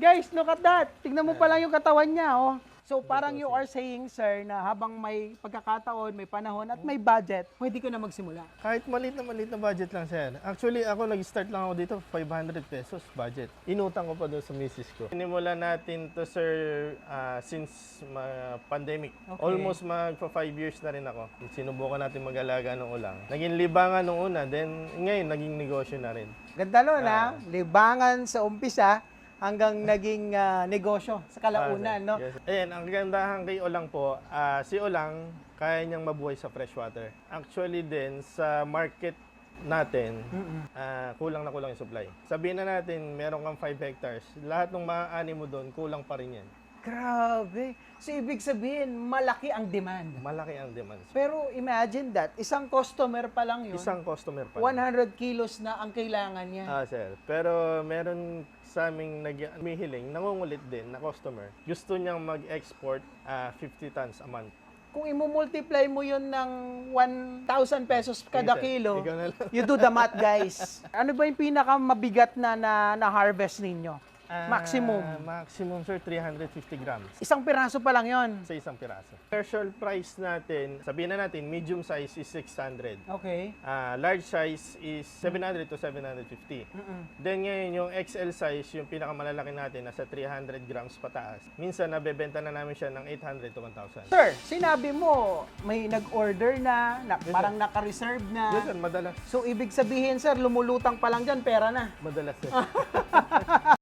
Guys, look at that. Tignan mo pa lang yung katawan niya, oh. So parang you are saying, sir, na habang may pagkakataon, may panahon, at may budget, pwede ka na magsimula. Kahit maliit na budget lang, sir. Actually, ako nag-start lang ako dito, 500 pesos budget. Inutang ko pa doon sa misis ko. Inimula natin to, sir, since pandemic. Okay. Almost magpa 5 years na rin ako. Sinubukan natin mag-alaga ng ulang. Naging libangan nung una, then ngayon naging negosyo na rin. Ganda nun, ha? Libangan sa umpisa hanggang naging negosyo sa kalaunan, no? Yes. Ayan, ang kagandahan kay Olang po, si Olang, kaya niyang mabuhay sa freshwater. Actually din, sa market natin, kulang na kulang yung supply. Sabihin na natin, meron kang 5 hectares, lahat ng maaani mo doon, kulang pa rin yan. Grabe. So, ibig sabihin, malaki ang demand. Malaki ang demand. Pero imagine that, isang customer pa lang yun. Isang customer pa. 100 kilos na ang kailangan niya. Sir. Pero meron sa aming humihiling, nangungulit din na customer. Gusto niyang mag-export 50 tons a month. Kung i-multiply mo yun ng 1,000 pesos kada Sige, sir. kilo, Ikaw na lang. you do the math, guys. Ano ba yung pinakamabigat na harvest ninyo? Maximum. Maximum, sir, 350 grams. Isang piraso pa lang yon. Sa isang piraso. Commercial price natin, sabihin na natin, medium size is 600. Okay. Large size is 700 to 750. Then ngayon, yung XL size, yung pinakamalalaki natin, nasa 300 grams pataas. Minsan, nabebenta na namin siya ng 800 to 1,000. Sir, sinabi mo, may nag-order na parang naka-reserve na. Yes, sir, madalas. So, ibig sabihin, sir, lumulutang pa lang dyan, pera na. Madalas, sir.